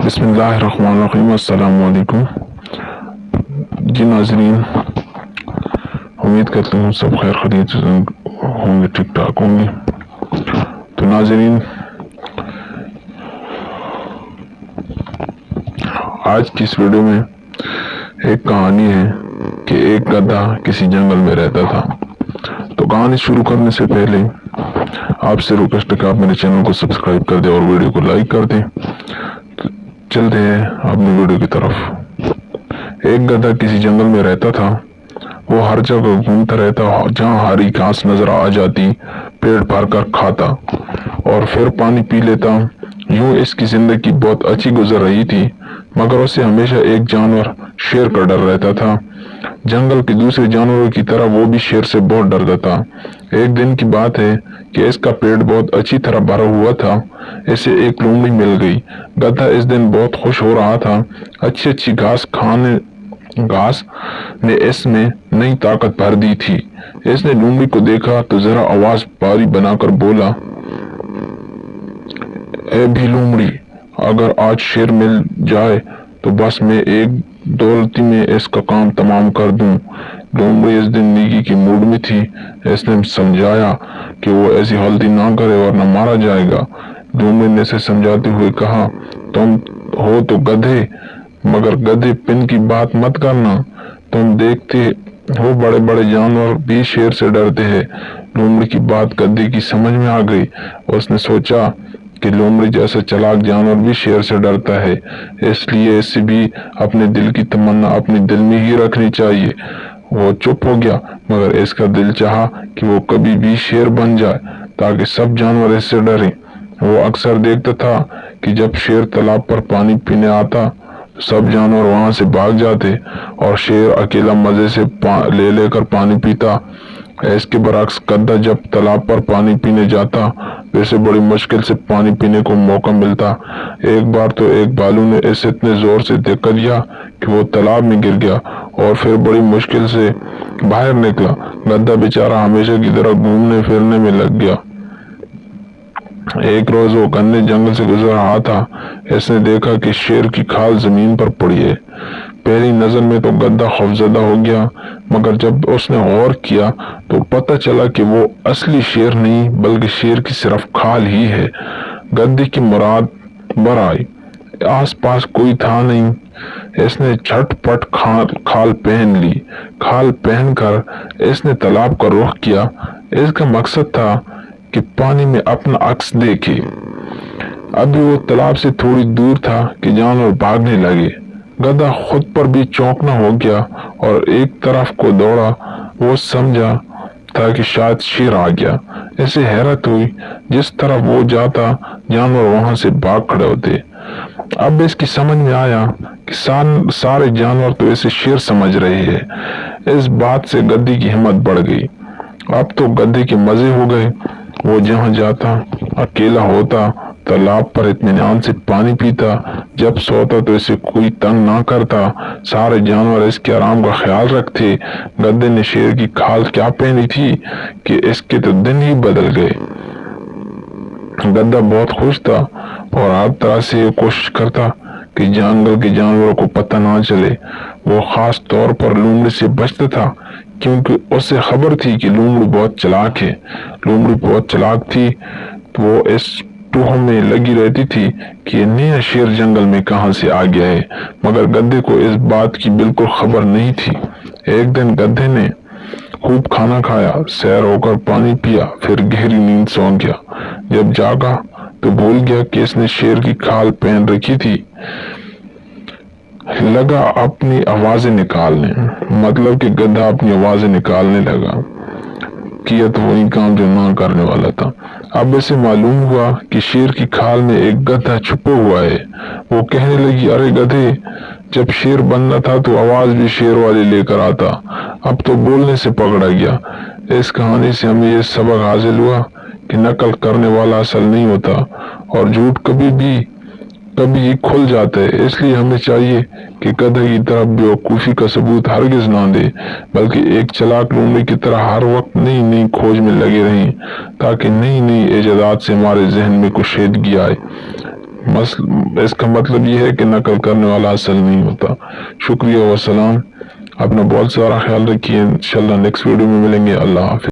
بسم اللہ الرحمن الرحیم۔ السلام علیکم جی ناظرین، امید کرتا ہوں سب خیر خیریت سے ہوں گے، ٹھیک ٹھاک ہوں گے۔ تو ناظرین، آج کی اس ویڈیو میں ایک کہانی ہے کہ ایک گدھا کسی جنگل میں رہتا تھا۔ تو کہانی شروع کرنے سے پہلے آپ سے ریکویسٹ ہے کہ آپ میرے چینل کو سبسکرائب کر دیں اور ویڈیو کو لائک کر دیں۔ چلتے ہیں اپنی ویڈیو کی طرف۔ ایک گدھا کسی جنگل میں رہتا تھا۔ وہ ہر جگہ گھومتا رہتا، جہاں ہری گھاس نظر آ جاتی پیڑ بھر کر کھاتا اور پھر پانی پی لیتا۔ یوں اس کی زندگی بہت اچھی گزر رہی تھی، مگر اسے ہمیشہ ایک جانور شیر کا ڈر رہتا تھا۔ جنگل کے دوسرے جانوروں کی طرح وہ بھی شیر سے بہت ڈرتا تھا۔ ایک دن کی بات ہے کہ اس کا پیٹ بہت اچھی طرح بھرا ہوا تھا۔ اسے ایک لومڑی مل گئی۔ گدھا اس دن بہت خوش ہو رہا تھا۔ اچھی گھاس نے اس میں نئی طاقت بھر دی تھی۔ اس نے لومڑی کو دیکھا تو ذرا آواز بھاری بنا کر بولا، اے بھی لومڑی، اگر آج شیر مل جائے تو بس میں ایک دولتی میں اس کا کام تمام کر دوں۔ لومڑی اس دن نیکی کی موڈ میں تھی۔ اس نے سمجھایا کہ وہ ایسی غلطی نہ کرے ورنہ مارا جائے گا۔ لومڑی نے اسے سمجھاتے ہوئے کہا، تم ہو تو گدھے، مگر گدھے پن کی بات مت کرنا۔ تم دیکھتے ہو بڑے بڑے جانور بھی شیر سے ڈرتے ہیں۔ لومڑی کی بات گدھے کی سمجھ میں آ گئی۔ اس نے سوچا کہ لومڑی جیسا چلاک جانور بھی شیر سے ڈرتا ہے، اس لیے اسے بھی اپنے دل کی تمنا اپنے دل میں ہی رکھنی چاہیے۔ وہ چپ ہو گیا، مگر اس کا دل چاہا کہ وہ کبھی بھی شیر بن جائے تاکہ سب جانور اس سے ڈریں۔ وہ اکثر دیکھتا تھا کہ جب شیر تالاب پر پانی پینے آتا تو سب جانور وہاں سے بھاگ جاتے اور شیر اکیلا مزے سے لے کر پانی پیتا۔ اس کے برعکس گدھا جب تالاب پر پانی پینے جاتا تو اسے بڑی مشکل سے پانی پینے کو موقع ملتا۔ ایک بار تو ایک بھالو نے اسے اتنے زور سے دھکا دیا کہ وہ تالاب میں گر گیا اور پھر بڑی مشکل سے باہر نکلا۔ گدھا بیچارہ ہمیشہ کی طرح گھومنے پھرنے میں لگ گیا۔ ایک روز وہ گھنے جنگل سے گزر رہا تھا۔ اس نے دیکھا کہ شیر کی کھال زمین پر پڑی ہے۔ پہلی نظر میں تو گدھا خوفزدہ ہو گیا، مگر جب اس نے غور کیا تو پتہ چلا کہ وہ اصلی شیر نہیں بلکہ شیر کی صرف کھال ہی ہے۔ گدھے کی مراد بر آئی، آس پاس کوئی تھا نہیں۔ اس نے جھٹ پٹ کھال پہن لی۔ کھال پہن کر اس نے تالاب کا رخ کیا۔ اس کا مقصد تھا کہ پانی میں اپنا عکس دیکھے۔ ابھی وہ تالاب سے تھوڑی دور تھا کہ جانور بھاگنے لگے۔ گدھا خود پر بھی چونکنا ہو گیا اور ایک طرف کو دوڑا۔ وہ سمجھا تھا کہ شاید شیر آ گیا۔ اسے حیرت ہوئی، جس طرف وہ جاتا جانور وہاں سے بھاگ کھڑے ہوتے۔ اب اس کی سمجھ میں آیا کہ سارے جانور تو اسے شیر سمجھ رہے ہیں۔ اس بات سے گدھے کی ہمت بڑھ گئی۔ اب تو گدھے کے مزے ہو گئے۔ وہ جہاں جاتا اکیلا ہوتا، تالاب پر اطمینان سے پانی پیتا، جب سوتا تو اسے کوئی تنگ نہ کرتا، سارے جانور اس کے آرام کا خیال رکھتے۔ گدھے نے شیر کی کھال کیا پہنی تھی کہ اس کے تو دن ہی بدل گئے۔ گدھا بہت خوش تھا اور ہر طرح سے یہ کوشش کرتا کہ جنگل کے جانوروں کو پتہ نہ چلے۔ وہ خاص طور پر لومڑی سے بچتا تھا، کیونکہ اسے خبر تھی کہ لومڑی بہت چلاک ہے۔ لومڑی بہت چلاک تھی تو وہ اس ٹوہ میں لگی رہتی تھی کہ یہ نیا شیر جنگل میں کہاں سے آ گیا ہے، مگر گدھے کو اس بات کی بالکل خبر نہیں تھی۔ ایک دن گدھے نے خوب کھانا کھایا، سیر ہو کر پانی پیا، پھر گہری نیند سو گیا۔ جب جاگا تو بھول گیا کہ اس نے شیر کی کھال پہن رکھی تھی۔ لگا اپنی آوازیں نکالنے، مطلب کہ گدھا اپنی آوازیں نکالنے لگا۔ کیا تو وہی کام جو نہ کرنے والا تھا۔ اب اسے معلوم ہوا کہ شیر کی کھال میں ایک گدھا چھپا ہوا ہے۔ وہ کہنے لگی، ارے گدھے، جب شیر بننا تھا تو آواز بھی شیر والی لے کر آتا، اب تو بولنے سے پکڑا گیا۔ اس کہانی سے ہمیں یہ سبق حاصل ہوا کہ نقل کرنے والا اصل نہیں ہوتا اور جھوٹ کبھی ہی کھل جاتا ہے۔ اس لیے ہمیں چاہیے کہ گدھے کی طرح بیوقوفی کا ثبوت ہرگز نہ دے، بلکہ ایک چلاک لومڑی کی طرح ہر وقت نئی کھوج میں لگے رہیں، تاکہ نئی ایجادات سے ہمارے ذہن میں کشیدگی آئے۔ اس کا مطلب یہ ہے کہ نقل کرنے والا اصل نہیں ہوتا۔ شکریہ و سلام، اپنا بہت سارا خیال رکھیے، انشاءاللہ نیکسٹ ویڈیو میں ملیں گے، اللہ حافظ۔